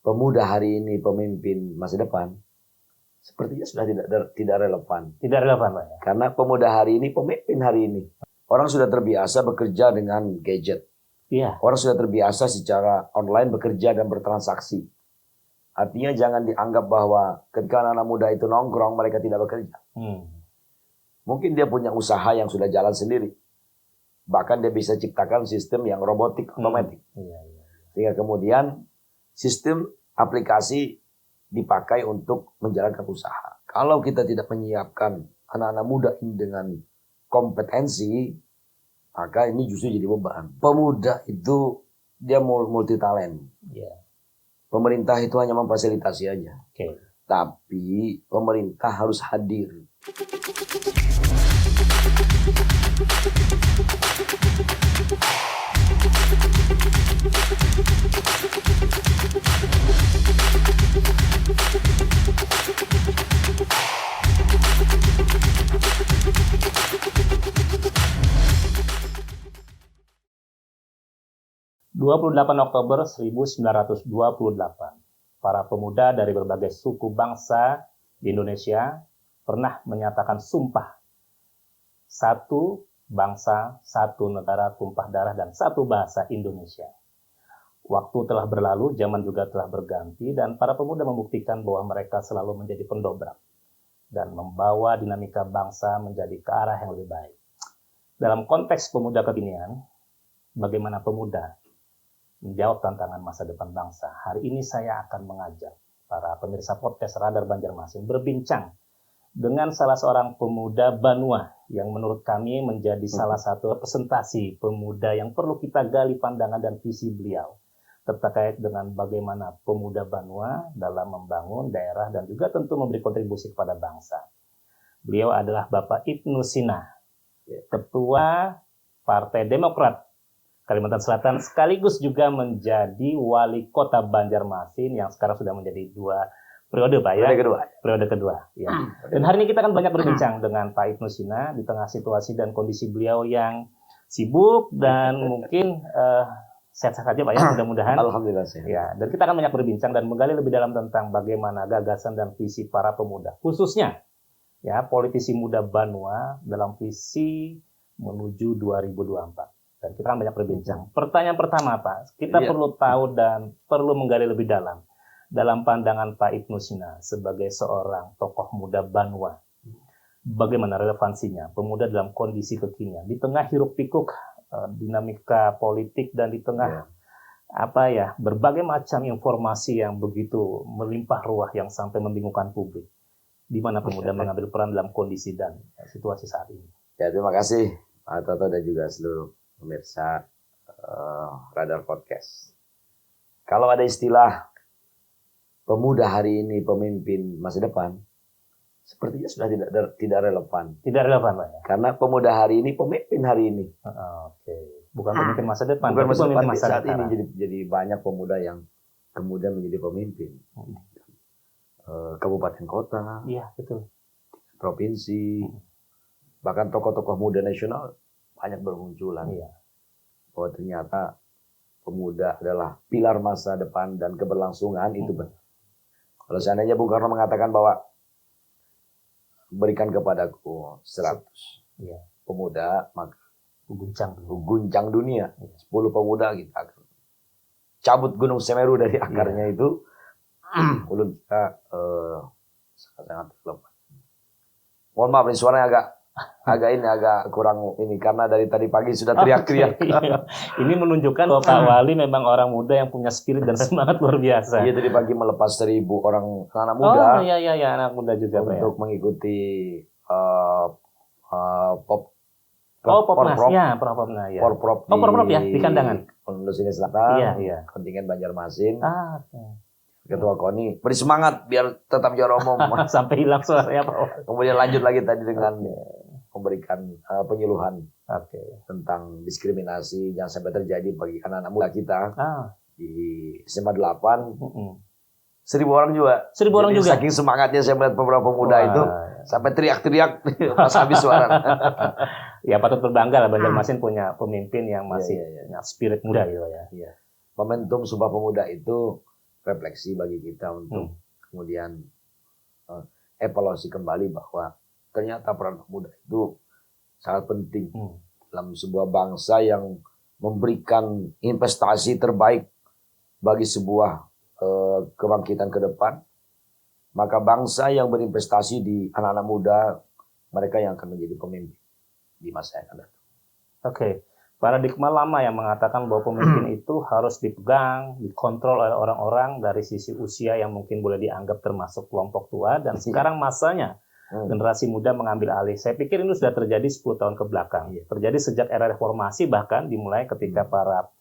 pemuda hari ini pemimpin masa depan, sepertinya sudah tidak relevan. Tidak relevan, Pak. Karena pemuda hari ini, pemimpin hari ini, orang sudah terbiasa bekerja dengan gadget. Iya. Orang sudah terbiasa secara online bekerja dan bertransaksi. Artinya jangan dianggap bahwa ketika anak muda itu nongkrong, mereka tidak bekerja. Mungkin dia punya usaha yang sudah jalan sendiri. Bahkan dia bisa ciptakan sistem yang robotik, otomatis. Sehingga kemudian sistem aplikasi dipakai untuk menjalankan usaha. Kalau kita tidak menyiapkan anak-anak muda ini dengan kompetensi, maka ini justru jadi beban. Pemuda itu dia multi talent. Pemerintah itu hanya memfasilitasi aja. Tapi pemerintah harus hadir. 28 Oktober 1928, para pemuda dari berbagai suku bangsa di Indonesia pernah menyatakan sumpah. Satu bangsa, satu negara, tumpah darah, dan satu bahasa Indonesia. Waktu telah berlalu, zaman juga telah berganti, dan para pemuda membuktikan bahwa mereka selalu menjadi pendobrak dan membawa dinamika bangsa menjadi ke arah yang lebih baik. Dalam konteks pemuda kekinian, bagaimana pemuda menjawab tantangan masa depan bangsa? Hari ini saya akan mengajak para pemirsa podcast Radar Banjarmasin berbincang dengan salah seorang pemuda Banua yang menurut kami menjadi salah satu representasi pemuda yang perlu kita gali pandangan dan visi beliau terkait dengan bagaimana pemuda Banua dalam membangun daerah dan juga tentu memberi kontribusi kepada bangsa. Beliau adalah Bapak Ibnu Sina, Ketua Partai Demokrat Kalimantan Selatan, sekaligus juga menjadi Wali Kota Banjarmasin yang sekarang sudah menjadi 2 periode, Pak, ya? Periode kedua. Ya. Dan hari ini kita akan banyak berbincang dengan Pak Ibnu Sina di tengah situasi dan kondisi beliau yang sibuk dan mungkin sehat-sehat saja, Pak, ya, mudah-mudahan. Alhamdulillah sehat. Ya, dan kita akan banyak berbincang dan menggali lebih dalam tentang bagaimana gagasan dan visi para pemuda, khususnya ya politisi muda Banua dalam visi menuju 2024. Dan kita akan banyak berbincang. Pertanyaan pertama, Pak, kita perlu tahu dan perlu menggali lebih dalam pandangan Pak Ibnu Sina sebagai seorang tokoh muda Banua. Bagaimana relevansinya pemuda dalam kondisi kekinian di tengah hiruk-pikuk dinamika politik dan di tengah berbagai macam informasi yang begitu melimpah ruah yang sampai membingungkan publik. Di mana pemuda mengambil peran dalam kondisi dan situasi saat ini. Ya, terima kasih Pak Toto dan juga seluruh pemirsa Radar Podcast. Kalau ada istilah pemuda hari ini pemimpin masa depan, sepertinya sudah tidak relevan. Tidak relevan, Pak, ya? Karena pemuda hari ini pemimpin hari ini. Bukan pemimpin masa depan. Bukan masa depan, masa saat ini jadi banyak pemuda yang kemudian menjadi pemimpin. Kabupaten kota, iya betul, provinsi, bahkan tokoh-tokoh muda nasional banyak bermunculan. Bahwa ternyata pemuda adalah pilar masa depan dan keberlangsungan itu benar. Kalau seandainya Bung Karno mengatakan bahwa berikan kepadaku 100 pemuda, maka guncang dunia. 10 pemuda kita akan cabut Gunung Semeru dari akarnya itu. Mulut kita sangat lemah. Mohon maaf nih suaranya agak kurang ini karena dari tadi pagi sudah teriak-teriak. Ini menunjukkan bahwa Pak Wali memang orang muda yang punya spirit dan semangat luar biasa. Iya, tadi pagi melepas 1000 orang anak muda. Oh iya anak muda juga untuk mengikuti Popnas ya, Porprov ya di Kandangan. Sulawesi Selatan. Iya. Kontingen Banjarmasin. Ketua KONI beri semangat biar tetap juara umum. Sampai hilang suaranya, Pak. Kemudian lanjut lagi tadi dengan memberikan penyuluhan tentang diskriminasi jangan sampai terjadi bagi anak-anak muda kita di SMA 8. 1000 orang juga. 1000 orang juga. Saking semangatnya saya melihat beberapa pemuda itu sampai teriak-teriak pas habis suara. Ya patut berbangga lah Banjarmasin punya pemimpin yang masih spirit muda gitu ya. Momentum Sumpah Pemuda itu refleksi bagi kita untuk kemudian evaluasi kembali bahwa ternyata peran pemuda itu sangat penting dalam sebuah bangsa yang memberikan investasi terbaik bagi sebuah kebangkitan ke depan. Maka bangsa yang berinvestasi di anak-anak muda, mereka yang akan menjadi pemimpin di masa yang akan datang. Oke. Paradigma lama yang mengatakan bahwa pemimpin itu harus dipegang, dikontrol oleh orang-orang dari sisi usia yang mungkin boleh dianggap termasuk kelompok tua, dan sekarang masanya generasi muda mengambil alih. Saya pikir ini sudah terjadi 10 tahun ke belakang. Terjadi sejak era reformasi, bahkan dimulai ketika para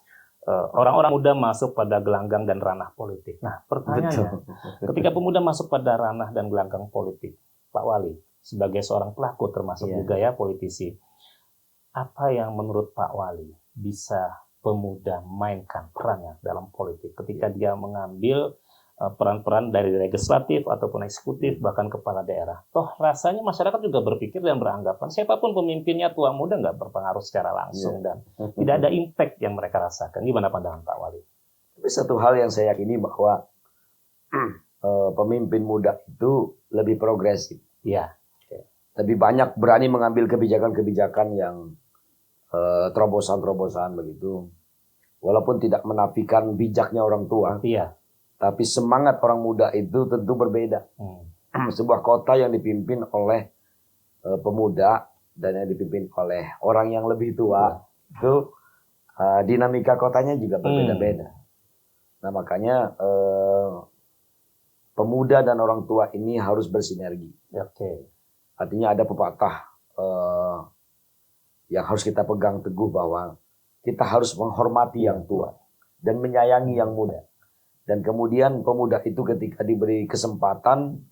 orang-orang muda masuk pada gelanggang dan ranah politik. Nah, pertanyaannya, ketika pemuda masuk pada ranah dan gelanggang politik, Pak Wali, sebagai seorang pelaku termasuk juga ya politisi, apa yang menurut Pak Wali bisa pemuda mainkan perannya dalam politik ketika dia mengambil peran-peran dari legislatif ataupun eksekutif bahkan kepala daerah? Toh rasanya masyarakat juga berpikir dan beranggapan siapapun pemimpinnya tua muda nggak berpengaruh secara langsung dan tidak ada impact yang mereka rasakan. Gimana pandangan Pak Wali? Tapi satu hal yang saya yakini bahwa pemimpin muda itu lebih progresif. Iya. Lebih banyak berani mengambil kebijakan-kebijakan yang terobosan-terobosan begitu. Walaupun tidak menafikan bijaknya orang tua. Iya. Tapi semangat orang muda itu tentu berbeda. Sebuah kota yang dipimpin oleh pemuda dan yang dipimpin oleh orang yang lebih tua, itu dinamika kotanya juga berbeda-beda. Nah makanya pemuda dan orang tua ini harus bersinergi. Artinya ada pepatah yang harus kita pegang teguh bahwa kita harus menghormati yang tua dan menyayangi yang muda. Dan kemudian pemuda itu ketika diberi kesempatan,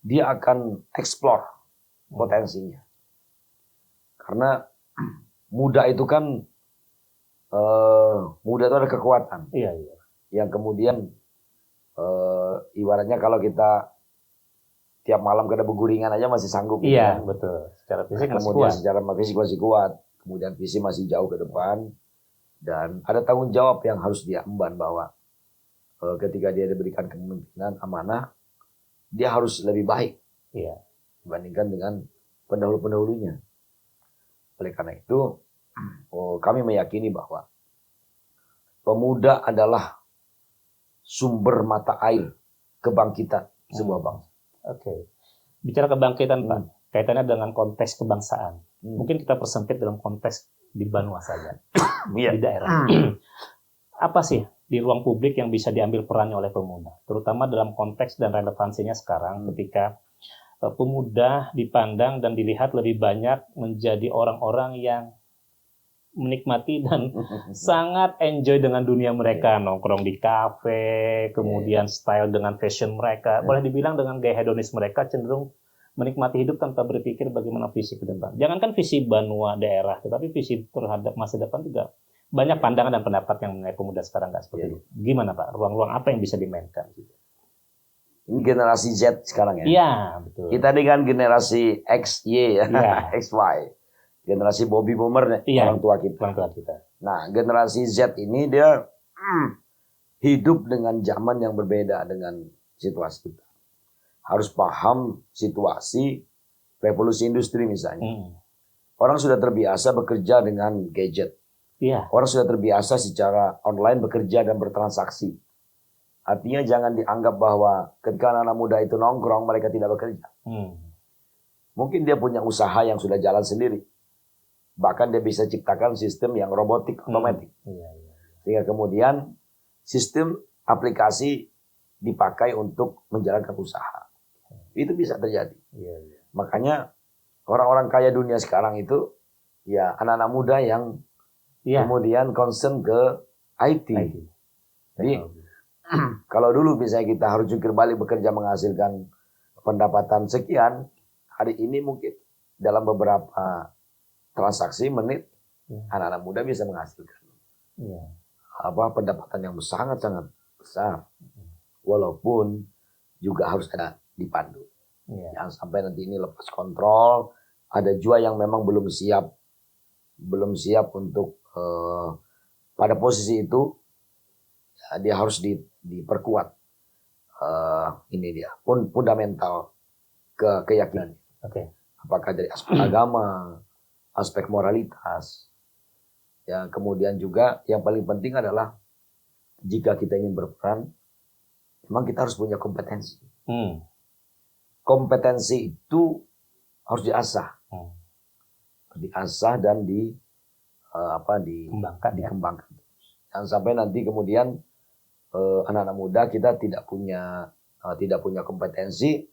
dia akan explore potensinya. Karena muda itu kan, muda itu ada kekuatan. Yang kemudian, ibaratnya kalau kita tiap malam kena beguringan aja masih sanggup. Iya, betul. Secara fisik masih kemudian kuat. Secara fisik masih kuat. Kemudian visi masih jauh ke depan. Dan ada tanggung jawab yang harus dia emban bahwa ketika dia diberikan kepemimpinan amanah, dia harus lebih baik dibandingkan dengan pendahulu-pendahulunya. Oleh karena itu, kami meyakini bahwa pemuda adalah sumber mata air kebangkitan sebuah bangsa. Bicara kebangkitan, Pak, kaitannya dengan konteks kebangsaan. Mungkin kita persempit dalam konteks di Banua saja, di daerah. Apa sih di ruang publik yang bisa diambil perannya oleh pemuda, terutama dalam konteks dan relevansinya sekarang ketika pemuda dipandang dan dilihat lebih banyak menjadi orang-orang yang menikmati dan sangat enjoy dengan dunia mereka, nongkrong di kafe, kemudian style dengan fashion mereka, boleh dibilang dengan gaya hedonis mereka cenderung menikmati hidup tanpa berpikir bagaimana visi ke depan. Jangankan visi Banua daerah, tetapi visi terhadap masa depan juga banyak pandangan dan pendapat yang mengenai pemuda sekarang nggak seperti itu. Gimana Pak? Ruang-ruang apa yang bisa dimainkan? Ini generasi Z sekarang ya? Iya, betul. Kita dengan generasi X, Y, X, Y. Generasi Bobby Boomer, orang tua kita. Nah, generasi Z ini dia hidup dengan zaman yang berbeda dengan situasi kita. Harus paham situasi revolusi industri misalnya. Orang sudah terbiasa bekerja dengan gadget. Orang sudah terbiasa secara online bekerja dan bertransaksi. Artinya jangan dianggap bahwa ketika anak muda itu nongkrong, mereka tidak bekerja. Mungkin dia punya usaha yang sudah jalan sendiri. Bahkan dia bisa ciptakan sistem yang robotik, otomatis. Sehingga kemudian sistem aplikasi dipakai untuk menjalankan usaha. Itu bisa terjadi. Makanya orang-orang kaya dunia sekarang itu ya anak-anak muda yang kemudian concern ke IT. Jadi kalau dulu misalnya kita harus jungkir balik bekerja menghasilkan pendapatan sekian, hari ini mungkin dalam beberapa transaksi menit anak-anak muda bisa menghasilkan pendapatan yang sangat-sangat besar, walaupun juga harus ada dipandu. Jangan sampai nanti ini lepas kontrol. Ada juga yang memang belum siap untuk pada posisi itu. Dia harus diperkuat. Ini dia fundamental keyakinan. Oke. Apakah dari aspek agama, aspek moralitas. Ya, kemudian juga yang paling penting adalah jika kita ingin berperan, memang kita harus punya kompetensi. Kompetensi itu harus diasah, diasah dan dikembangkan. Jangan sampai nanti kemudian anak-anak muda kita tidak punya kompetensi,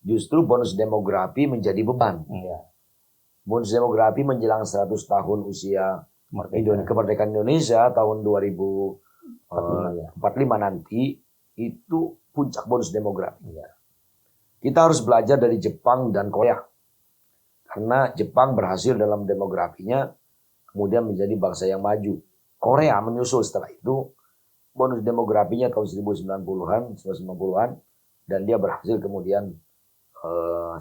justru bonus demografi menjadi beban. Bonus demografi menjelang 100 tahun usia kemerdekaan Indonesia tahun 2045 nanti itu puncak bonus demografi. Kita harus belajar dari Jepang dan Korea. Karena Jepang berhasil dalam demografinya, kemudian menjadi bangsa yang maju. Korea menyusul setelah itu, bonus demografinya tahun 1990-an, dan dia berhasil kemudian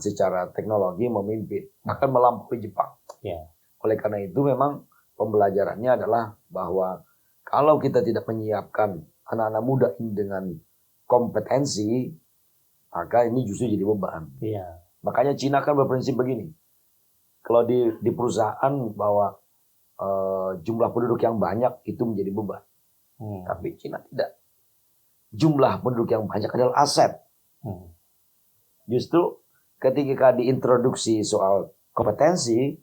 secara teknologi memimpin, bahkan melampaui Jepang. Oleh karena itu memang pembelajarannya adalah bahwa kalau kita tidak menyiapkan anak-anak muda ini dengan kompetensi, maka ini justru jadi beban. Makanya Cina kan berprinsip begini. Kalau di perusahaan bahwa jumlah penduduk yang banyak itu menjadi beban. Tapi Cina tidak. Jumlah penduduk yang banyak adalah aset. Justru ketika diintroduksi soal kompetensi,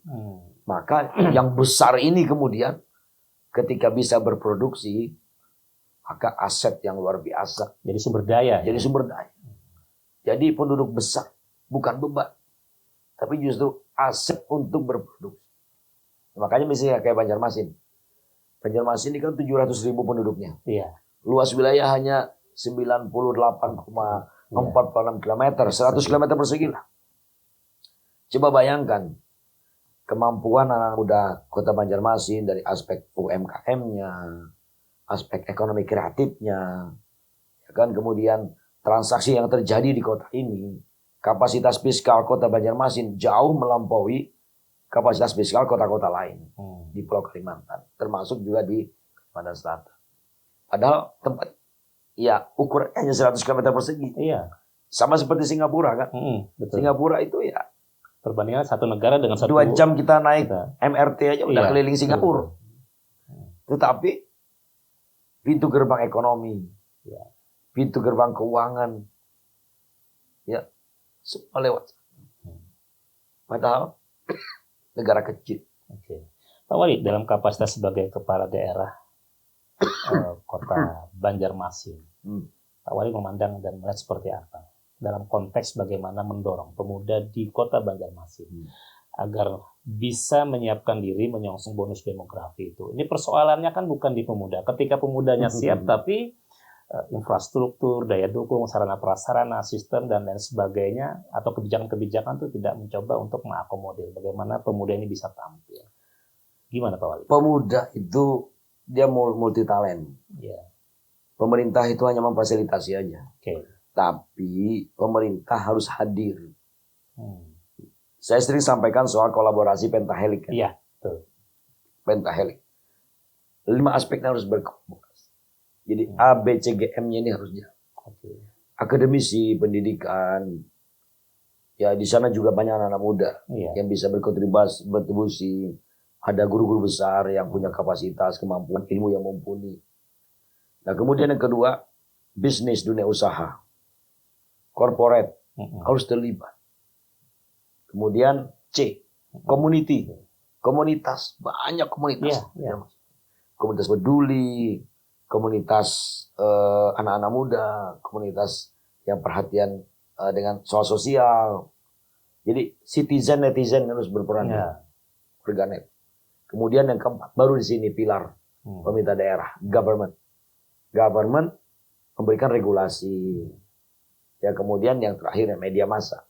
maka yang besar ini kemudian ketika bisa berproduksi, maka aset yang luar biasa. Jadi sumber daya. Jadi sumber daya. Jadi penduduk besar bukan beban, tapi justru aset untuk berproduksi. Makanya misalnya kayak Banjarmasin. Banjarmasin ini kan 700.000 penduduknya. Luas wilayah hanya 98,46 km, 100 km persegi lah. Coba bayangkan kemampuan anak muda Kota Banjarmasin dari aspek UMKM-nya, aspek ekonomi kreatifnya, ya kan, kemudian transaksi yang terjadi di kota ini, kapasitas fiskal Kota Banjarmasin jauh melampaui kapasitas fiskal kota-kota lain di Pulau Kalimantan, termasuk juga di Kalimantan Selatan. Padahal tempat ya ukurannya hanya 100 km persegi. Sama seperti Singapura kan. Betul. Singapura itu ya perbandingan satu negara dengan 2 jam kita naik MRT aja udah keliling Singapura. Tetapi pintu gerbang ekonomi, pintu gerbang keuangan, ya semua lewat. Padahal negara kecil. Pak Wali, dalam kapasitas sebagai kepala daerah Kota Banjarmasin, Pak Wali memandang dan melihat seperti apa dalam konteks bagaimana mendorong pemuda di Kota Banjarmasin agar bisa menyiapkan diri menyongsong bonus demografi itu. Ini persoalannya kan bukan di pemuda. Ketika pemudanya siap, tapi infrastruktur, daya dukung, sarana prasarana, sistem dan lain sebagainya atau kebijakan-kebijakan itu tidak mencoba untuk mengakomodir bagaimana pemuda ini bisa tampil. Gimana Pak Wali? Pemuda itu dia multi talent. Pemerintah itu hanya memfasilitasi aja. Tapi pemerintah harus hadir. Saya sering sampaikan soal kolaborasi pentahelik. Pentahelik. 5 aspeknya harus berkolaborasi. Jadi A, B, C, G, M-nya ini harus jalan. Akademisi, pendidikan. Ya di sana juga banyak anak-anak muda yang bisa berkontribusi. Ada guru-guru besar yang punya kapasitas, kemampuan, ilmu yang mumpuni. Nah kemudian yang kedua, bisnis, dunia usaha. Corporate harus terlibat. Kemudian C, community, komunitas, banyak komunitas. Komunitas peduli, komunitas anak-anak muda, komunitas yang perhatian dengan soal sosial. Jadi citizen, netizen harus berperan. Berganet. Kemudian yang keempat, baru di sini pilar pemerintah daerah, government. Government memberikan regulasi. Ya kemudian yang terakhir media massa.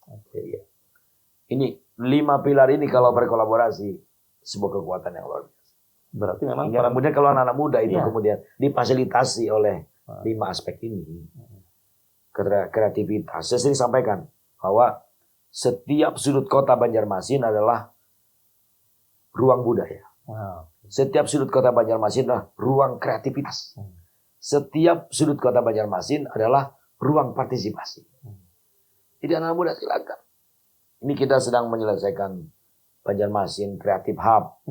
Ini 5 pilar ini kalau berkolaborasi sebuah kekuatan yang luar biasa. Berarti memang kemudian kalau anak-anak muda itu kemudian difasilitasi oleh 5 aspek ini. Kreativitas. Saya sering sampaikan bahwa setiap sudut kota Banjarmasin adalah ruang budaya. Setiap sudut kota Banjarmasin adalah ruang kreativitas. setiap sudut kota Banjarmasin adalah ruang partisipasi. Jadi anak muda silakan. Ini kita sedang menyelesaikan Banjarmasin Creative Hub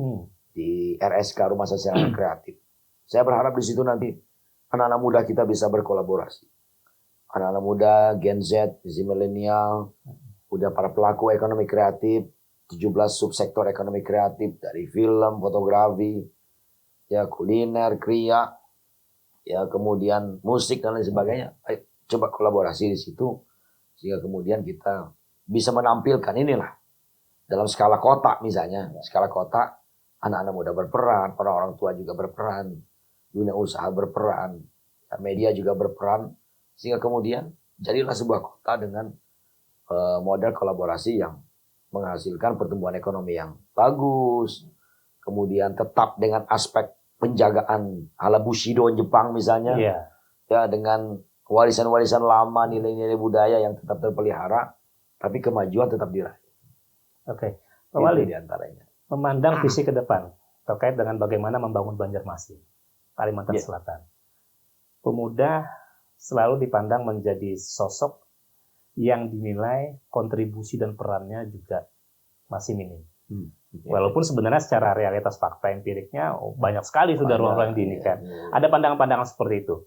di RSK Rumah Sosial Kreatif. Saya berharap di situ nanti anak-anak muda kita bisa berkolaborasi. Anak-anak muda, Gen Z, Gen milenial, udah para pelaku ekonomi kreatif, 17 subsektor ekonomi kreatif dari film, fotografi, ya kuliner, kriya, ya kemudian musik dan lain sebagainya. Ayo, coba kolaborasi di situ sehingga kemudian kita bisa menampilkan inilah dalam skala kota misalnya, skala kota anak-anak muda berperan, orang-orang tua juga berperan, dunia usaha berperan, media juga berperan sehingga kemudian jadilah sebuah kota dengan model kolaborasi yang menghasilkan pertumbuhan ekonomi yang bagus, kemudian tetap dengan aspek penjagaan ala Bushido Jepang misalnya, ya dengan warisan-warisan lama, nilai-nilai budaya yang tetap terpelihara, tapi kemajuan tetap diraih. Oke, Pak Wali, diantaranya. Memandang visi ke depan terkait dengan bagaimana membangun Banjarmasin, Kalimantan Selatan. Pemuda selalu dipandang menjadi sosok yang dinilai kontribusi dan perannya juga masih minim. Walaupun sebenarnya secara realitas fakta empiriknya banyak sekali sudah ruang-ruang yang diinikan. Ada pandangan-pandangan seperti itu.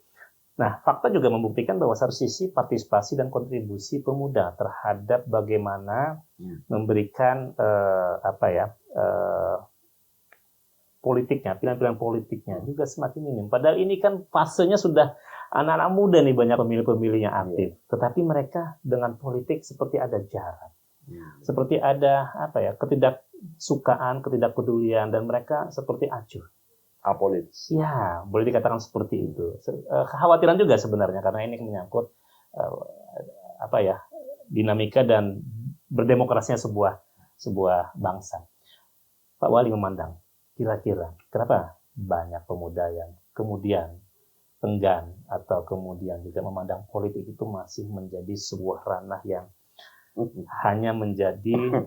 Nah, fakta juga membuktikan bahwa satu sisi partisipasi dan kontribusi pemuda terhadap bagaimana memberikan politiknya, pilihan-pilihan politiknya juga semakin minim. Padahal ini kan fasenya sudah anak-anak muda nih, banyak pemilih-pemilih yang aktif. Tetapi mereka dengan politik seperti ada jarak. Seperti ada ketidaksukaan, ketidakpedulian, dan mereka seperti acuh. Apolitis. Ya, boleh dikatakan seperti itu. Kekhawatiran juga sebenarnya karena ini menyangkut dinamika dan berdemokrasinya sebuah bangsa. Pak Wali memandang, kira-kira kenapa banyak pemuda yang kemudian enggan atau kemudian juga memandang politik itu masih menjadi sebuah ranah yang hanya menjadi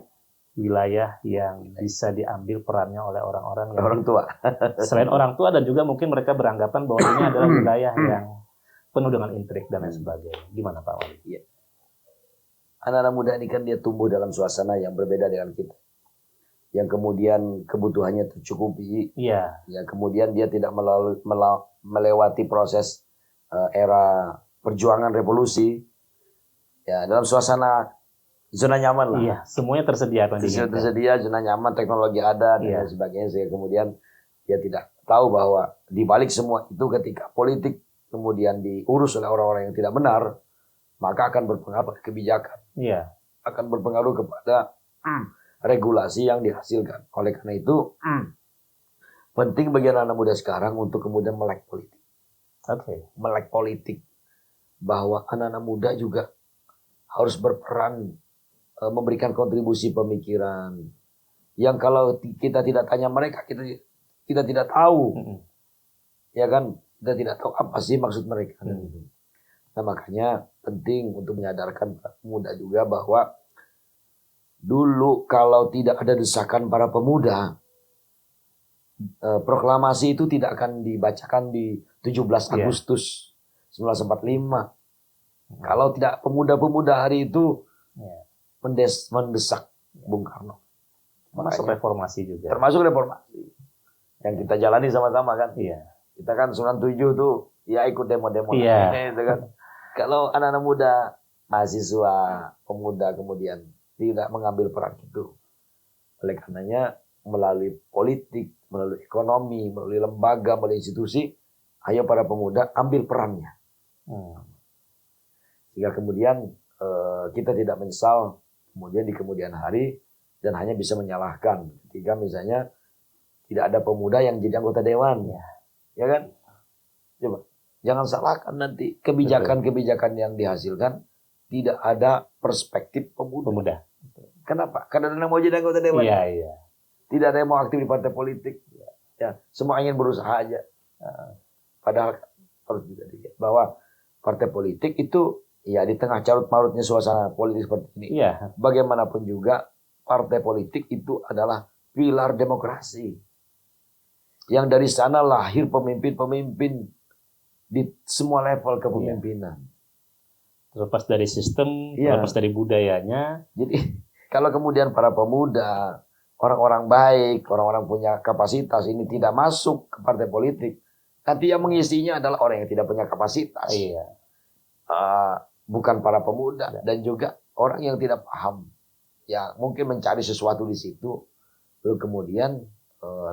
wilayah yang bisa diambil perannya oleh orang-orang yang orang tua. Selain orang tua dan juga mungkin mereka beranggapan bahwa ini adalah wilayah yang penuh dengan intrik dan lain sebagainya. Gimana Pak Wali? Ya. Anak-anak muda ini kan dia tumbuh dalam suasana yang berbeda dengan kita. Yang kemudian kebutuhannya tercukupi. Iya. Yang kemudian dia tidak melewati proses era perjuangan revolusi. Ya, dalam suasana zona nyaman lah. Iya, semuanya tersedia. Tersedia, zona nyaman, teknologi ada, dan lain sebagainya. Sehingga kemudian dia tidak tahu bahwa di balik semua itu ketika politik kemudian diurus oleh orang-orang yang tidak benar, maka akan berpengaruh pada kebijakan. Iya. Akan berpengaruh kepada regulasi yang dihasilkan. Oleh karena itu, penting bagi anak muda sekarang untuk kemudian melek politik. Melek politik. Bahwa anak-anak muda juga harus berperan memberikan kontribusi pemikiran yang kalau kita tidak tanya mereka kita tidak tahu, ya kan, kita tidak tahu apa sih maksud mereka. Nah makanya penting untuk menyadarkan para pemuda juga bahwa dulu kalau tidak ada desakan para pemuda, proklamasi itu tidak akan dibacakan di 17 Agustus 1945. Kalau tidak pemuda-pemuda hari itu mendesak Bung Karno. Termasuk reformasi juga. Termasuk reformasi. Yang kita jalani sama-sama kan. Iya. Kita kan 97 tuh ya ikut demo-demo. Iya. Gitu kan. Kalau anak-anak muda, mahasiswa, pemuda kemudian tidak mengambil peran itu. Oleh karenanya melalui politik, melalui ekonomi, melalui lembaga, melalui institusi, ayo para pemuda ambil perannya. Sehingga kemudian kita tidak menyesal kemudian di kemudian hari dan hanya bisa menyalahkan ketika misalnya tidak ada pemuda yang jadi anggota dewan, ya kan? Coba jangan salahkan nanti kebijakan-kebijakan yang dihasilkan tidak ada perspektif pemuda. Kenapa? Karena ada yang mau jadi anggota dewan. Iya. Tidak ada yang mau aktif di partai politik. Ya, semua ingin berusaha aja. Padahal harus juga dilihat bahwa partai politik itu ya di tengah carut-marutnya suasana politik seperti ini. Iya. Bagaimanapun juga partai politik itu adalah pilar demokrasi. Yang dari sana lahir pemimpin-pemimpin di semua level kepemimpinan. Terlepas dari sistem, Iya. terlepas dari budayanya. Jadi kalau kemudian para pemuda, orang-orang baik, orang-orang punya kapasitas ini tidak masuk ke partai politik, nanti yang mengisinya adalah orang yang tidak punya kapasitas. Iya. Bukan para pemuda dan juga orang yang tidak paham. Ya mungkin mencari sesuatu di situ, lalu kemudian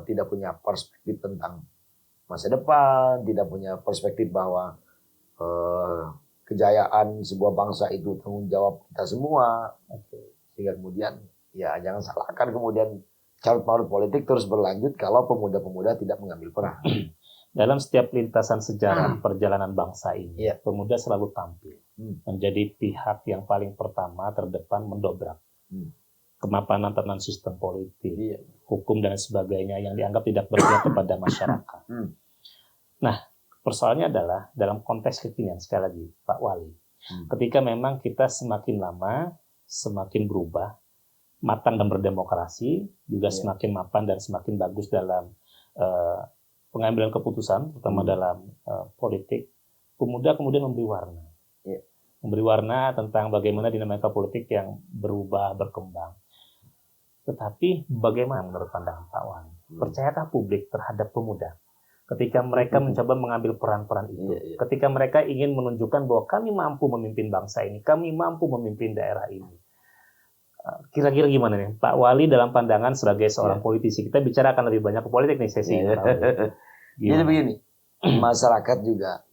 tidak punya perspektif tentang masa depan, tidak punya perspektif bahwa kejayaan sebuah bangsa itu tanggung jawab kita semua. Sehingga kemudian ya jangan salahkan kemudian carut marut politik terus berlanjut kalau pemuda-pemuda tidak mengambil peran. Dalam setiap lintasan sejarah perjalanan bangsa ini, Iya. pemuda selalu tampil menjadi pihak yang paling pertama terdepan mendobrak kemapanan tentang sistem politik, Iya. hukum dan sebagainya yang dianggap tidak berpihak kepada masyarakat. Nah, persoalannya adalah dalam konteks kekinian, sekali lagi Pak Wali, ketika memang kita semakin lama semakin berubah, matang dan berdemokrasi, juga semakin mapan dan semakin bagus dalam pengambilan keputusan, terutama dalam politik, pemuda kemudian memberi warna. Memberi warna tentang bagaimana dinamika politik yang berubah, berkembang. Tetapi bagaimana menurut pandangan Pak Wali? Percayakah publik terhadap pemuda? Ketika mereka mencoba mengambil peran-peran itu, ketika mereka ingin menunjukkan bahwa kami mampu memimpin bangsa ini, kami mampu memimpin daerah ini. Kira-kira gimana nih Pak Wali dalam pandangan sebagai seorang politisi? Kita bicara akan lebih banyak ke politik nih sesi ini. Jadi begini, masyarakat juga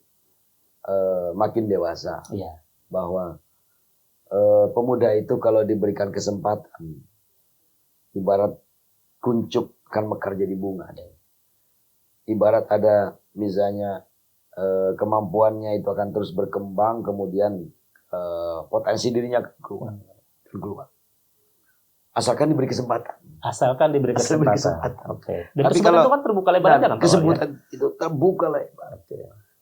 makin dewasa. Bahwa pemuda itu kalau diberikan kesempatan, ibarat kuncup kan mekar jadi bunga. Ibarat ada misalnya kemampuannya itu akan terus berkembang, kemudian potensi dirinya keluar. Asalkan diberi kesempatan. Asalkan diberi kesempatan. Oke. Dan tapi kesempatan kalau itu kan terbuka lebar aja kan? Kesempatan itu terbuka lebar.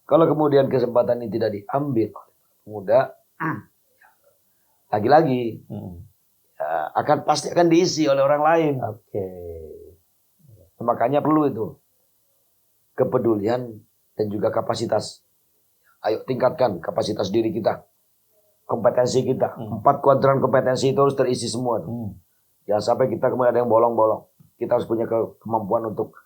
Kalau kemudian kesempatan ini tidak diambil oleh pemuda, lagi-lagi pasti akan diisi oleh orang lain. Makanya perlu itu kepedulian dan juga kapasitas. Ayo tingkatkan kapasitas diri kita, kompetensi kita. 4 kuadran kompetensi itu harus terisi semua. Jangan sampai kita kemudian ada yang bolong-bolong. Kita harus punya kemampuan untuk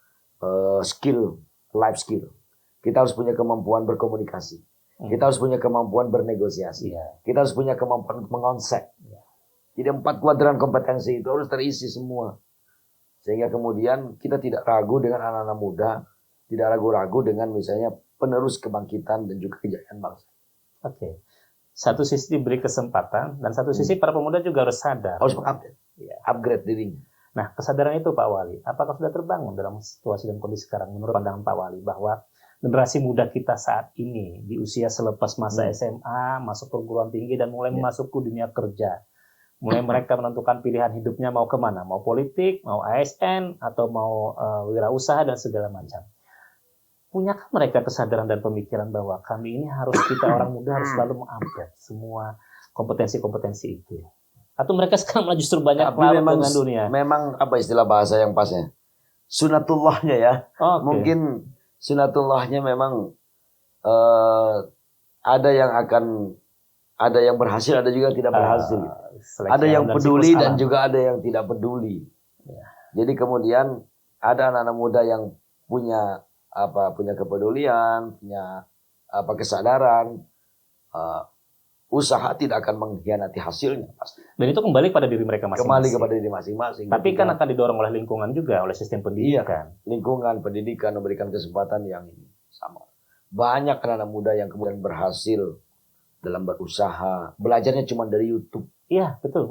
skill, life skill. Kita harus punya kemampuan berkomunikasi. Kita harus punya kemampuan bernegosiasi. Kita harus punya kemampuan untuk mengonsep. Jadi 4 kuadran kompetensi itu harus terisi semua. Sehingga kemudian kita tidak ragu dengan anak-anak muda, tidak ragu-ragu dengan misalnya penerus kebangkitan dan juga kejayaan bangsa. Satu sisi diberi kesempatan, dan satu sisi para pemuda juga harus sadar. Harus mengupdate, upgrade dirinya. Nah, kesadaran itu Pak Wali, apakah sudah terbangun dalam situasi dan kondisi sekarang menurut pandangan Pak Wali bahwa generasi muda kita saat ini di usia selepas masa SMA, masuk perguruan tinggi dan mulai masuk ke dunia kerja, mulai mereka menentukan pilihan hidupnya mau kemana, mau politik, mau ASN, atau mau wirausaha dan segala macam. Punyakah mereka kesadaran dan pemikiran bahwa kami ini kita orang muda harus selalu mengupdate semua kompetensi-kompetensi itu? Atau mereka sekarang malah justru banyak larut dengan dunia? Memang apa istilah bahasa yang pasnya? Sunatullahnya ya. Mungkin sunatullahnya memang ada yang berhasil, ada juga yang tidak berhasil. Ada yang peduli dan juga ada yang tidak peduli. Jadi kemudian ada anak-anak muda yang punya kepedulian, punya kesadaran, usaha tidak akan mengkhianati hasilnya pasti. Dan itu kembali pada diri mereka masing-masing. Kembali kepada diri masing-masing. Tapi kan akan didorong oleh lingkungan juga, oleh sistem pendidikan. Lingkungan pendidikan memberikan kesempatan yang sama. Banyak anak-anak muda yang kemudian berhasil dalam berusaha, belajarnya cuma dari YouTube. Iya, betul.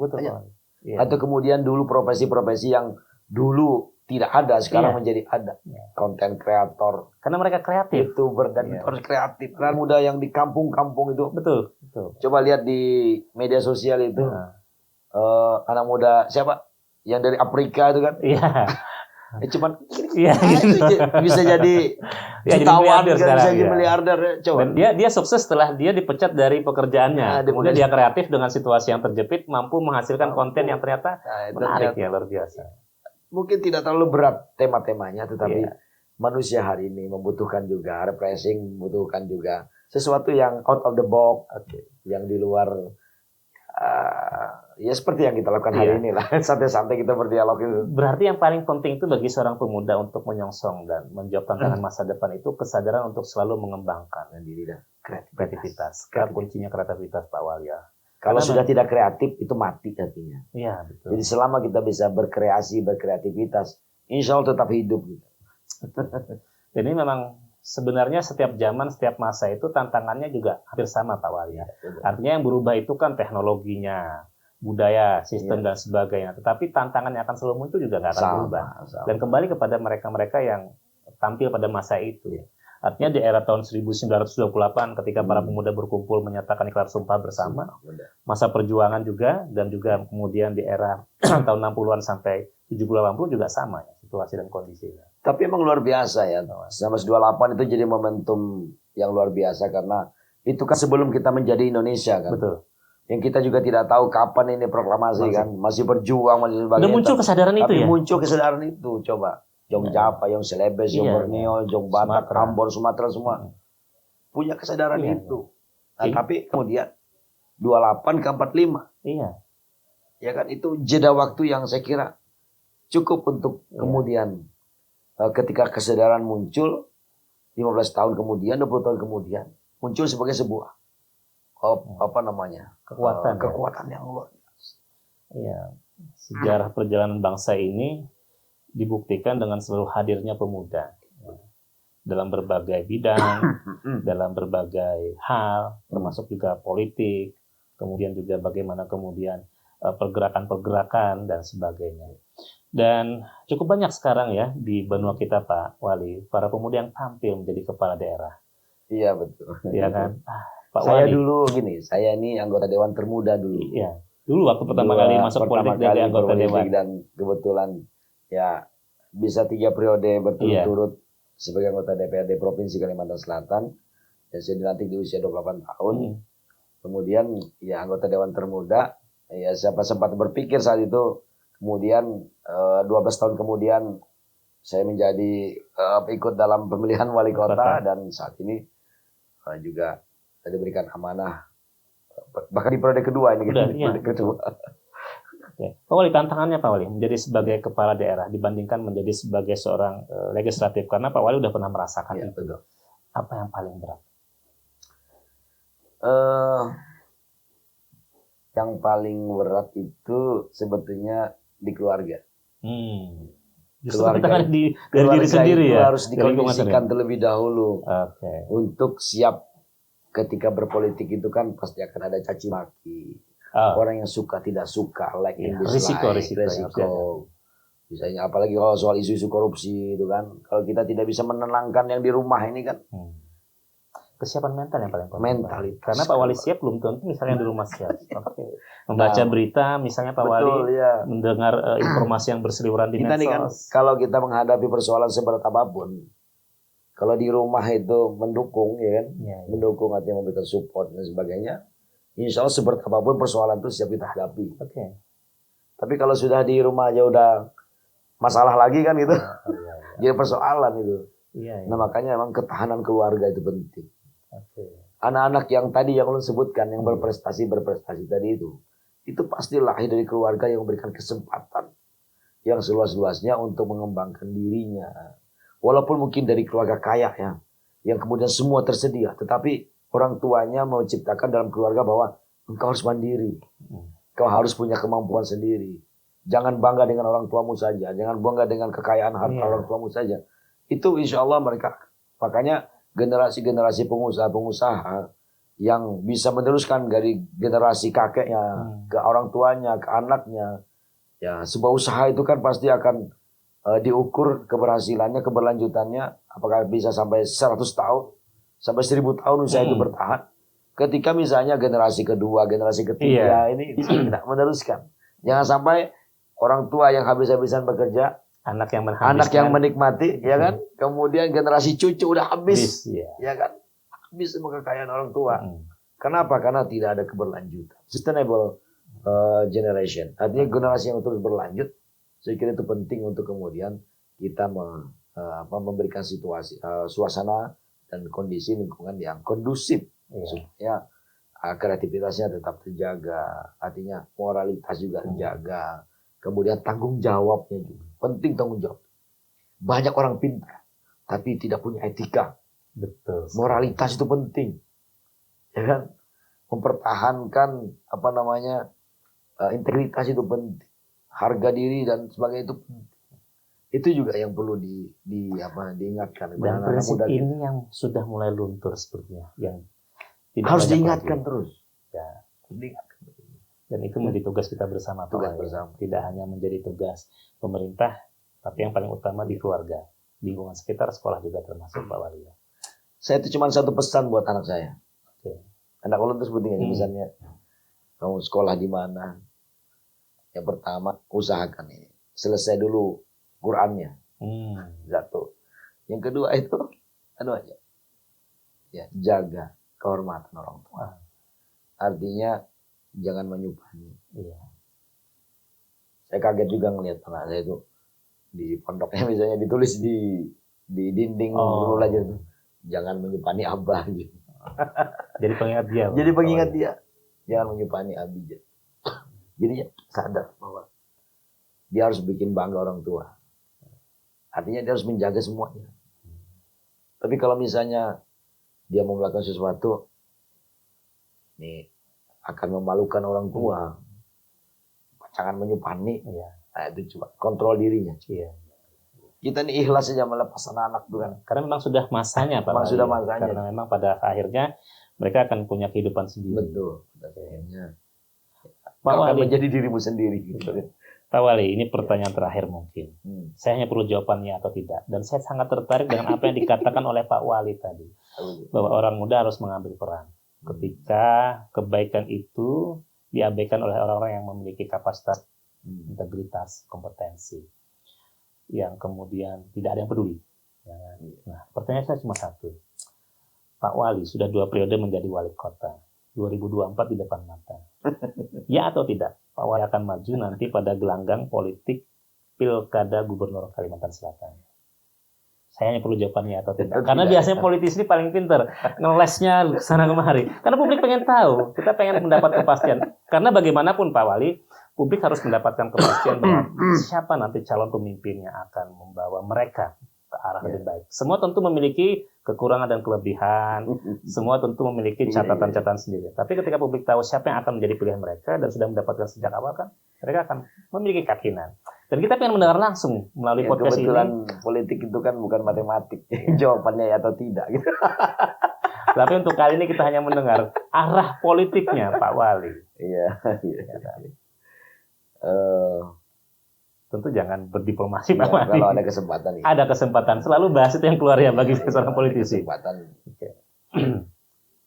Atau kemudian dulu profesi-profesi yang dulu tidak ada, sekarang menjadi ada. Konten kreator. Karena mereka kreatif. YouTuber dan harus kreatif. Anak muda yang di kampung-kampung itu. Betul. Coba lihat di media sosial itu. Anak muda siapa? Yang dari Afrika itu kan. Cuman bisa jadi jutawan, bisa jadi miliarder. Coba. Dan dia sukses setelah dia dipecat dari pekerjaannya. Kemudian dia kreatif dengan situasi yang terjepit, mampu menghasilkan konten yang ternyata menarik, luar biasa. Mungkin tidak terlalu berat tema-temanya, tetapi manusia hari ini membutuhkan juga refreshing, membutuhkan juga sesuatu yang out of the box, yang di luar ya seperti yang kita lakukan hari ini lah. Santai-santai kita berdialog itu. Berarti yang paling penting itu bagi seorang pemuda untuk menyongsong dan menjawab tantangan masa depan itu kesadaran untuk selalu mengembangkan diri dan kreativitas. Kuncinya kreativitas, Pak Walia. Kalau sudah tidak kreatif itu mati artinya. Iya, betul. Jadi selama kita bisa berkreasi, berkreativitas, insya Allah tetap hidup. Jadi memang sebenarnya setiap zaman, setiap masa itu tantangannya juga hampir sama, Pak Walia. Artinya yang berubah itu kan teknologinya, budaya, sistem dan sebagainya. Tetapi tantangan yang akan selalu muncul juga nggak akan berubah. Dan kembali kepada mereka-mereka yang tampil pada masa itu. Artinya di era tahun 1928 ketika para pemuda berkumpul menyatakan ikrar sumpah bersama, masa perjuangan juga, dan juga kemudian di era tahun 60-an sampai 70-80 juga sama ya, situasi dan kondisinya. Tapi emang luar biasa ya, 1928 itu jadi momentum yang luar biasa karena itu kan sebelum kita menjadi Indonesia kan. Betul. Yang kita juga tidak tahu kapan ini proklamasi kan, masih berjuang, masih sebagainya. Udah muncul kesadaran itu ya? Tapi muncul kesadaran itu, coba. Jong Japa, Jong Celebes, Jong Borneo, Jong Batak, Ambon, Sumatera semua punya kesadaran itu. Nah, tapi kemudian 28 ke 45. Iya. Ya kan itu jeda waktu yang saya kira cukup untuk kemudian ketika kesadaran muncul 15 tahun kemudian, 20 tahun kemudian muncul sebagai sebuah kekuatan yang luar biasa. Iya. Sejarah perjalanan bangsa ini dibuktikan dengan selalu hadirnya pemuda dalam berbagai bidang, dalam berbagai hal, termasuk juga politik, kemudian juga bagaimana kemudian pergerakan-pergerakan dan sebagainya. Dan cukup banyak sekarang ya di benua kita, Pak Wali, para pemuda yang tampil menjadi kepala daerah. Iya betul. Iya kan, Pak saya Wali. Dulu gini, saya ini anggota dewan termuda dulu. Iya. Dulu waktu pertama kali masuk politik jadi anggota dewan. Dan kebetulan ya bisa 3 periode berturut-turut sebagai anggota DPRD Provinsi Kalimantan Selatan, dan saya dilantik di usia 28 tahun. Kemudian ya anggota Dewan Termuda, ya siapa sempat berpikir saat itu, kemudian 12 tahun kemudian saya menjadi ikut dalam pemilihan wali kota, dan saat ini juga diberikan amanah, bahkan di periode kedua ini. Periode kedua. Pak Wali, tantangannya Pak Wali menjadi sebagai kepala daerah dibandingkan menjadi sebagai seorang legislatif, karena Pak Wali udah pernah merasakan itu. Betul. Apa yang paling berat? Yang paling berat itu sebetulnya di keluarga. Keluarga dari diri sendiri ya. Harus dikondisikan terlebih dahulu. Untuk siap ketika berpolitik itu kan pasti akan ada caci maki. Orang yang suka tidak suka, like and dislike, resiko. Misalnya apalagi kalau soal isu-isu korupsi itu kan, kalau kita tidak bisa menenangkan yang di rumah ini kan. Kesiapan mental yang paling penting. Mentalitas. Karena Pak Wali siap belum tentu misalnya di rumah siap. Membaca berita misalnya Pak Wali, mendengar informasi yang berseliweran di medsos. Kan, kalau kita menghadapi persoalan seberat apapun, kalau di rumah itu mendukung, ya kan, mendukung artinya memberikan support dan sebagainya. Insya Allah seberat apapun persoalan itu siap kita hadapi. Tapi kalau sudah di rumah aja udah masalah lagi kan gitu, jadi persoalan itu. Nah makanya memang ketahanan keluarga itu penting. Anak-anak yang tadi yang ulun sebutkan, yang berprestasi tadi itu pasti lahir dari keluarga yang memberikan kesempatan yang seluas-luasnya untuk mengembangkan dirinya. Walaupun mungkin dari keluarga kaya ya, yang kemudian semua tersedia, tetapi orang tuanya mau ciptakan dalam keluarga bahwa engkau harus mandiri. Engkau harus punya kemampuan sendiri. Jangan bangga dengan orang tuamu saja. Jangan bangga dengan kekayaan harta orang tuamu saja. Itu insya Allah mereka. Makanya generasi-generasi pengusaha-pengusaha yang bisa meneruskan dari generasi kakeknya ke orang tuanya, ke anaknya. Ya, sebuah usaha itu kan pasti akan diukur keberhasilannya, keberlanjutannya. Apakah bisa sampai 100 tahun. Sampai 1000 tahun usaha itu bertahan. Ketika misalnya generasi kedua, generasi ketiga ini tidak meneruskan. Jangan sampai orang tua yang habis-habisan bekerja, anak yang menikmati, ya kan? Kemudian generasi cucu udah habis, ya kan? Habis semua kekayaan orang tua. Kenapa? Karena tidak ada keberlanjutan. Sustainable generation. Artinya generasi yang terus berlanjut. Saya kira itu penting untuk kemudian kita memberikan situasi, suasana dan kondisi lingkungan yang kondusif supaya kreativitasnya tetap terjaga, artinya moralitas juga terjaga, kemudian tanggung jawabnya juga penting, tanggung jawab. Banyak orang pintar tapi tidak punya etika. Betul. Moralitas itu penting, ya kan? Mempertahankan integritas itu penting, harga diri dan sebagainya itu penting. Itu juga yang perlu diingatkan. Dan prinsip ini yang sudah mulai luntur sepertinya, yang tidak harus diingatkan terus. Ya. Dan itu menjadi tugas kita bersama, tugas bersama. Tidak hanya menjadi tugas pemerintah, tapi yang paling utama di keluarga, lingkungan sekitar, sekolah juga termasuk, Pak Wali. Saya itu cuma satu pesan buat anak saya. Anak ulun itu penting aja pesannya. Kamu sekolah di mana? Yang pertama, usahakan ini. Selesai dulu Qurannya. Satu. Yang kedua itu, aja. Ya, jaga kehormatan orang tua. Artinya, jangan menyupahi. Iya. Saya kaget juga ngelihat anak saya itu di pondoknya misalnya ditulis di dinding belajar itu, jangan menyupani abah gitu. Jadi pengingat dia. Jadi pengingat dia, jangan menyupani abi. Jadi sadar bahwa dia harus bikin bangga orang tua. Artinya dia harus menjaga semuanya. Tapi kalau misalnya dia mau melakukan sesuatu, ini akan memalukan orang tua, jangan menyupani. Nah, itu coba kontrol dirinya. Kita ini ikhlas saja melepas anak-anak tuh kan. Karena memang sudah masanya, Pak. Memang sudah masanya. Karena memang pada akhirnya mereka akan punya kehidupan sendiri. Betul. Akhirnya Pak akan Wali, menjadi dirimu sendiri. Gitu. Pak Wali, ini pertanyaan terakhir mungkin. Saya hanya perlu jawabannya atau tidak. Dan saya sangat tertarik dengan apa yang dikatakan oleh Pak Wali tadi. Bahwa orang muda harus mengambil peran. Ketika kebaikan itu diabaikan oleh orang-orang yang memiliki kapasitas, integritas, kompetensi. Yang kemudian tidak ada yang peduli. Nah, pertanyaan saya cuma satu. Pak Wali sudah 2 periode menjadi wali kota. 2024 di depan mata. Ya atau tidak? Pak Wali akan maju nanti pada gelanggang politik Pilkada Gubernur Kalimantan Selatan. Saya hanya perlu jawabannya atau tidak. Karena biasanya politisi ini paling pintar. Ngelesnya sana kemari. Karena publik pengen tahu. Kita pengen mendapat kepastian. Karena bagaimanapun Pak Wali, publik harus mendapatkan kepastian bahwa siapa nanti calon pemimpin yang akan membawa mereka ke arah lebih baik. Semua tentu memiliki kekurangan dan kelebihan. Semua tentu memiliki catatan-catatan sendiri. Tapi ketika publik tahu siapa yang akan menjadi pilihan mereka dan sudah mendapatkan sejak awal kan, mereka akan memiliki keyakinan. Dan kita pengen mendengar langsung melalui podcast ini. Kebetulan politik itu kan bukan matematik. Jawabannya ya atau tidak. Gitu. Tapi untuk kali ini kita hanya mendengar arah politiknya Pak Wali. Iya. Tentu jangan berdiplomasi Pak Wali. Kalau ada kesempatan. Ya. Ada kesempatan. Selalu bahas itu yang keluar ya bagi seorang politisi. Kesempatan.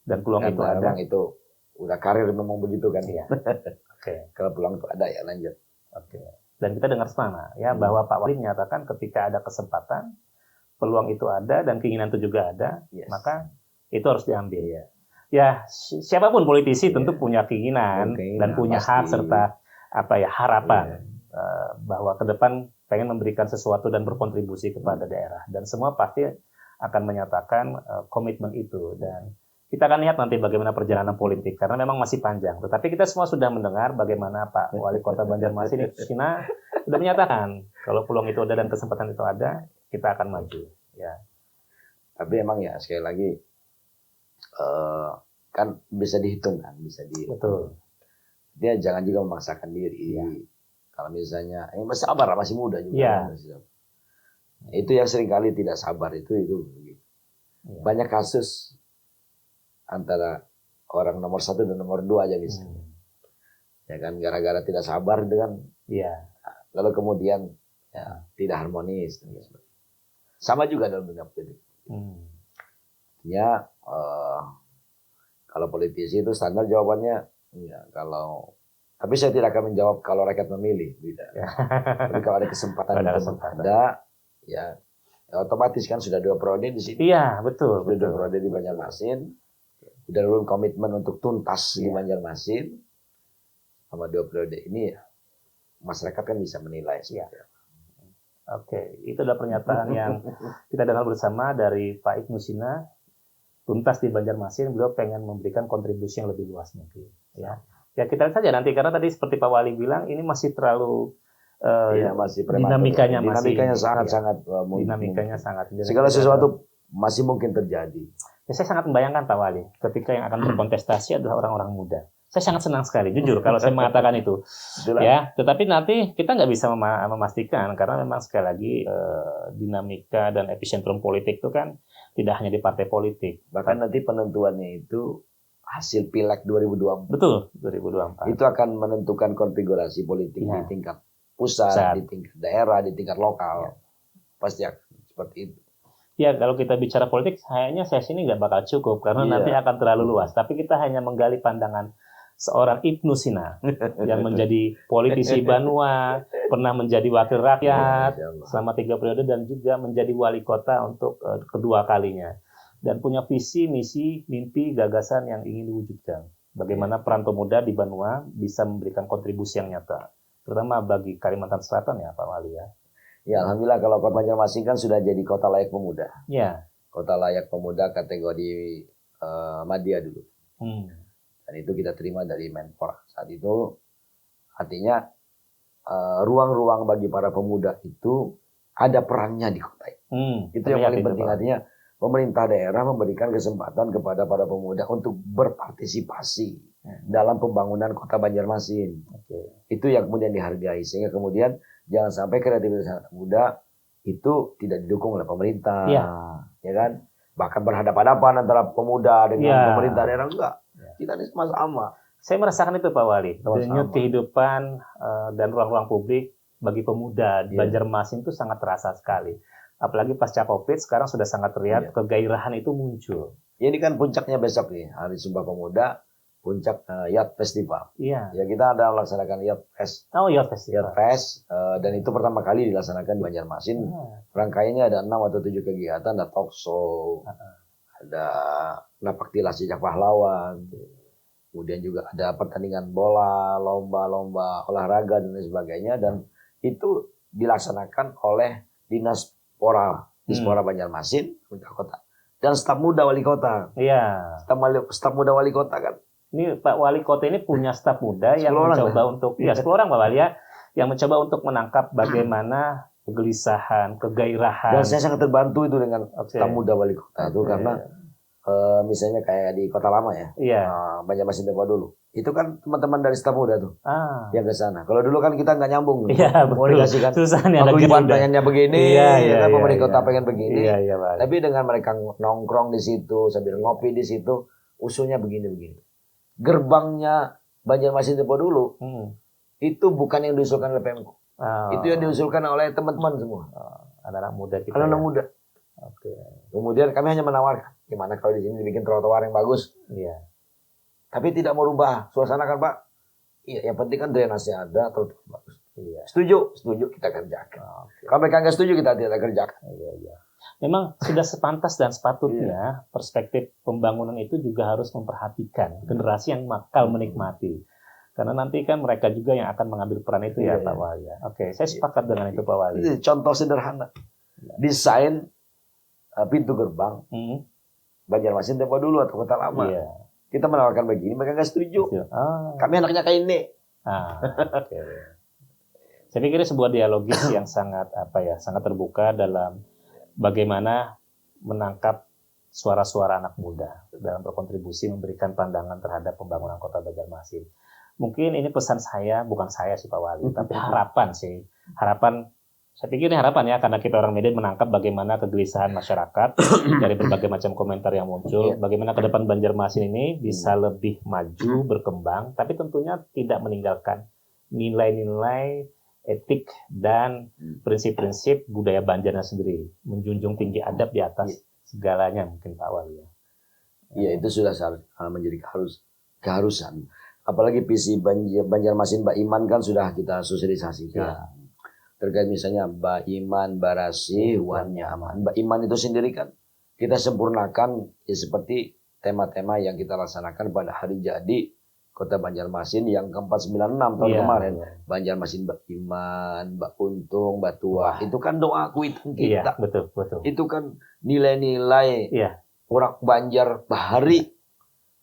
Dan peluang itu ada. Memang itu udah karir memang begitu kan. Iya. Kalau peluang itu ada ya lanjut. Dan kita dengar sama ya bahwa Pak Wali menyatakan ketika ada kesempatan, peluang itu ada dan keinginan itu juga ada, maka itu harus diambil. Ya siapapun politisi tentu punya keinginan dan punya hak serta harapan bahwa ke depan pengen memberikan sesuatu dan berkontribusi kepada daerah, dan semua pasti akan menyatakan komitmen itu. Dan kita akan lihat nanti bagaimana perjalanan politik karena memang masih panjang. Tetapi kita semua sudah mendengar bagaimana Pak Wali Kota Banjarmasin Cina sudah menyatakan kalau peluang itu ada dan kesempatan itu ada, kita akan maju. Ya. Tapi emang ya sekali lagi kan bisa dihitung kan, bisa dihitung. Betul. Dia jangan juga memaksakan diri. Kalau misalnya masih sabar, masih muda juga. Ya. Itu yang seringkali tidak sabar itu. Banyak kasus antara orang nomor 1 dan nomor 2 aja bisa. Ya kan gara-gara tidak sabar itu kan. Lalu kemudian tidak harmonis. Sama juga dalam dunia politik. Ya kalau politisi itu standar jawabannya tapi saya tidak akan menjawab kalau rakyat memilih, tidak. Tapi kalau ada kesempatan ada, ya otomatis kan sudah 2 periode di sini. Iya, betul. Sudah 2 periode di Banjarmasin. Sudah dulu komitmen untuk tuntas di Banjarmasin. Sama 2 periode ini masyarakat kan bisa menilai. Oke, itu adalah pernyataan yang kita dengar bersama dari Pak Ibnu Sina, tuntas di Banjarmasin. Beliau pengen memberikan kontribusi yang lebih luas mungkin. Ya kita lihat saja nanti, karena tadi seperti Pak Wali bilang, ini masih terlalu masih prematur. dinamikanya sangat dinamikanya sangat. Segala sesuatu masih mungkin terjadi. Ya, saya sangat membayangkan Pak Wali, ketika yang akan berkontestasi adalah orang-orang muda. Saya sangat senang sekali, jujur, kalau saya mengatakan itu. Ya, tetapi nanti kita nggak bisa memastikan, karena memang sekali lagi dinamika dan epicentrum politik itu kan tidak hanya di partai politik. Bahkan nanti penentuannya itu hasil Pileg 2024. Betul, 2024. Itu akan menentukan konfigurasi politik di tingkat pusat, di tingkat daerah, di tingkat lokal. Pasti akan seperti itu. Ya, kalau kita bicara politik, kayaknya sesi ini nggak bakal cukup, karena nanti akan terlalu luas. Tapi kita hanya menggali pandangan seorang Ibnu Sina yang menjadi politisi Banua, pernah menjadi wakil rakyat selama 3 periode dan juga menjadi wali kota untuk kedua kalinya. Dan punya visi, misi, mimpi, gagasan yang ingin diwujudkan. Bagaimana peran pemuda di Banua bisa memberikan kontribusi yang nyata, terutama bagi Kalimantan Selatan ya Pak Wali ya. Ya, alhamdulillah kalau Kota Banjarmasin kan sudah jadi kota layak pemuda. Ya. Kota layak pemuda kategori Madya dulu. Dan itu kita terima dari Menpora. Saat itu artinya ruang-ruang bagi para pemuda itu ada perannya di kota itu. Itu yang paling penting. Artinya pemerintah daerah memberikan kesempatan kepada para pemuda untuk berpartisipasi dalam pembangunan kota Banjarmasin. Itu yang kemudian dihargai. Sehingga kemudian jangan sampai kreativitas anak muda itu tidak didukung oleh pemerintah. Ya kan? Bahkan berhadapan-hadapan antara pemuda dengan pemerintah daerah, enggak. Kita ini sama-sama. Saya merasakan itu Pak Wali. Denyut kehidupan dan ruang-ruang publik bagi pemuda di Banjarmasin itu sangat terasa sekali. Apalagi pasca Covid sekarang sudah sangat terlihat kegairahan itu muncul. Ini kan puncaknya besok nih, Hari Sumpah Pemuda, puncak Yacht Festival. Ya kita ada melaksanakan Yacht Fest. Yacht Festival. Yacht Fest dan itu pertama kali dilaksanakan di Banjarmasin. Rangkaiannya ada 6 atau 7 kegiatan, ada talk show, ada napaktilas jejak pahlawan, kemudian juga ada pertandingan bola, lomba-lomba olahraga dan lain sebagainya, dan itu dilaksanakan oleh Dinas Dispora Banjarmasin, pemerintah kota, dan staf muda wali kota. Staf muda wali kota kan. Ini Pak Wali Kota ini punya staf muda yang mencoba untuk 10 orang Pak Wali ya, yang mencoba untuk menangkap bagaimana kegelisahan, kegairahan. Dan saya sangat terbantu itu dengan staf muda wali kota itu karena misalnya kayak di Kota Lama ya, Banjarmasin tempat dulu. Itu kan teman-teman dari staf muda tuh yang ke sana. Kalau dulu kan kita nggak nyambung. Komunikasi kan. Susah nih. Pengennya begini, pemerintah kota pengen begini. Tapi dengan mereka nongkrong di situ sambil ngopi di situ, usulnya begini-begini. Gerbangnya Banjarmasin tempat dulu itu bukan yang diusulkan oleh Pemko. Itu yang diusulkan oleh teman-teman semua. Anak-anak muda kita. Anak muda. Kemudian kami hanya menawarkan, gimana kalau di sini dibikin trotoar yang bagus? Tapi tidak mau rubah suasana kan Pak? Yang penting kan drainase ada, trotoar bagus. Setuju kita kerjakan. Kalau mereka nggak setuju kita tidak kerjakan. Memang sudah sepantas dan sepatutnya perspektif pembangunan itu juga harus memperhatikan generasi yang bakal menikmati. Karena nanti kan mereka juga yang akan mengambil peran itu Pak Wali. Saya sepakat dengan itu Pak Wali. Ini contoh sederhana. Desain pintu gerbang Banjarmasin tempo dulu atau Kota Lama. Kita menawarkan begini, mereka nggak setuju. Kami anaknya kayak ini. Saya pikir sebuah dialogis yang sangat sangat terbuka dalam bagaimana menangkap suara-suara anak muda dalam berkontribusi memberikan pandangan terhadap pembangunan Kota Banjarmasin. Mungkin ini pesan saya, bukan saya sih Pak Wali, tapi harapan sih. Saya pikir ini harapan ya, karena kita orang Medan menangkap bagaimana kegelisahan masyarakat dari berbagai macam komentar yang muncul. Bagaimana ke depan Banjarmasin ini bisa lebih maju, berkembang, tapi tentunya tidak meninggalkan nilai-nilai etik dan prinsip-prinsip budaya Banjarnya sendiri. Menjunjung tinggi adab di atas segalanya mungkin Pak Wali ya. Iya, itu sudah menjadi keharusan. Apalagi visi Banjarmasin Mbak Iman kan sudah kita sosialisasikan. Terkait misalnya Mbak Iman Barasi Wan Nyaman. Mbak Iman itu sendiri kan kita sempurnakan seperti tema-tema yang kita laksanakan pada hari jadi Kota Banjarmasin yang ke-496 tahun Iya, kemarin. iya. Banjarmasin Mbak Iman, Mbak Untung, Mbak Tua. Itu kan doa kuitan Iya, kita. betul, betul. Itu kan nilai-nilai Iya, orang Banjar Bahari.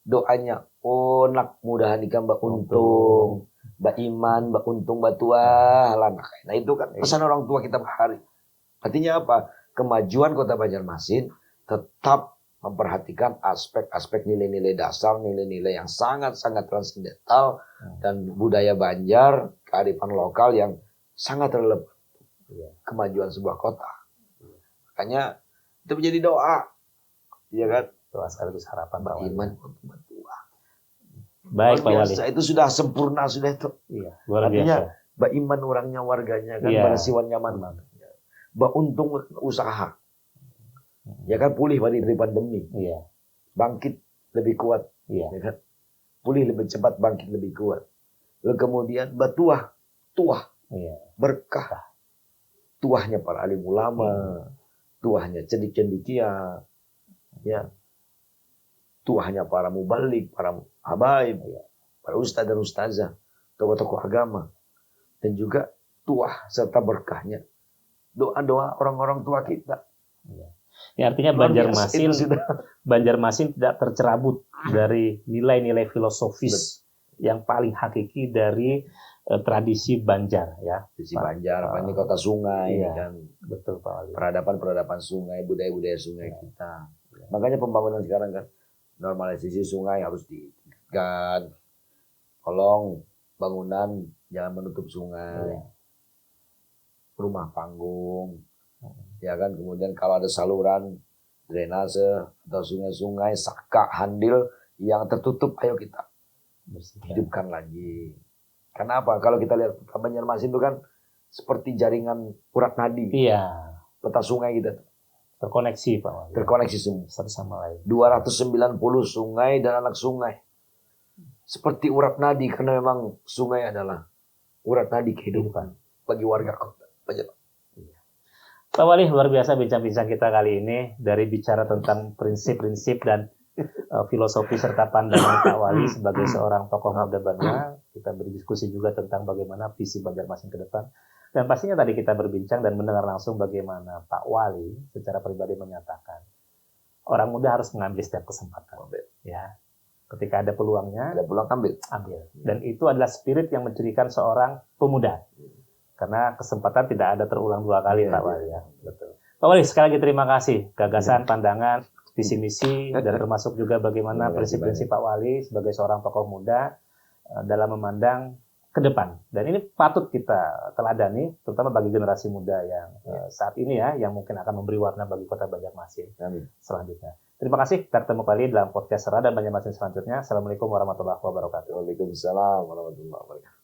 Doanya, oh nak mudahan nikah Mbak Untung, Mbak Iman, Mbak Untung, Mbak Tua. Nah itu kan pesan orang tua kita Bahari. Artinya apa? Kemajuan Kota Banjarmasin tetap memperhatikan aspek-aspek nilai-nilai dasar, nilai-nilai yang sangat-sangat transendental dan budaya Banjar, kearifan lokal yang sangat relevan kemajuan sebuah kota. Makanya itu menjadi doa, ya kan? doa sekaligus harapan Pak Wali. Iman Mbak Tua. Baik Pak Wali. Itu sudah sempurna, sudah itu. Iya, luar Artinya biasa. Mbak Iman orangnya, warganya kan, Iya. bersiwan nyaman. Mbak Untung usaha. Ya kan, pulih dari pandemi. Iya, Bangkit lebih kuat. iya. Ya kan? Pulih lebih cepat, bangkit lebih kuat. Lalu kemudian Mbak Tuah. Iya. Berkah. Tuahnya para alim ulama. Tuahnya cendik-cendikia. Ya. Tuahnya para mubalik, para habaib, para ustaz dan ustazah, tokoh-tokoh agama. Dan juga tuah serta berkahnya doa-doa orang-orang tua kita. Ya, artinya Banjarmasin, Itu sudah. Banjarmasin tidak tercerabut dari nilai-nilai filosofis yang paling hakiki dari tradisi Banjar, ya. Sisi Banjar, apa ini kota sungai, Iya. kan Betul Pak Wali. peradaban sungai, budaya-budaya sungai kita. Makanya pembangunan sekarang kan normalisasi sungai harus ditingkatkan. Tolong bangunan jangan menutup sungai. Rumah panggung, ya kan. Kemudian kalau ada saluran drainase atau sungai-sungai, saka, handil yang tertutup, ayo kita hidupkan lagi. Karena apa? Kalau kita lihat Kota Banjarmasin itu kan seperti jaringan urat nadi. Iya, Peta sungai kita terkoneksi Pak Wali. terkoneksi semua. Satu sama lain. 290 sungai dan anak sungai. Seperti urat nadi, karena memang sungai adalah urat nadi kehidupan bagi warga kota Banjar. Pak Wali, luar biasa bincang-bincang kita kali ini, dari bicara tentang prinsip-prinsip dan filosofi serta pandangan Pak Wali sebagai seorang tokoh muda Banjar. Kita berdiskusi juga tentang bagaimana visi Banjarmasin ke depan. Dan pastinya tadi kita berbincang dan mendengar langsung bagaimana Pak Wali secara pribadi menyatakan orang muda harus mengambil setiap kesempatan. Ya, ketika ada peluangnya, Ada pulang ambil. Dan itu adalah spirit yang mencirikan seorang pemuda. Karena kesempatan tidak ada terulang dua kali, Pak Wali. Ya. Betul. Pak Wali, sekali lagi terima kasih. Gagasan, pandangan, visi misi, dan termasuk juga bagaimana prinsip-prinsip Pak Wali sebagai seorang tokoh muda dalam memandang ke depan. Dan ini patut kita teladani, terutama bagi generasi muda yang saat ini ya, yang mungkin akan memberi warna bagi kota Banjarmasin selanjutnya. Terima kasih. Kita ketemu kembali dalam podcast Radan Banjarmasin selanjutnya. Assalamualaikum warahmatullahi wabarakatuh. Waalaikumsalam warahmatullahi wabarakatuh.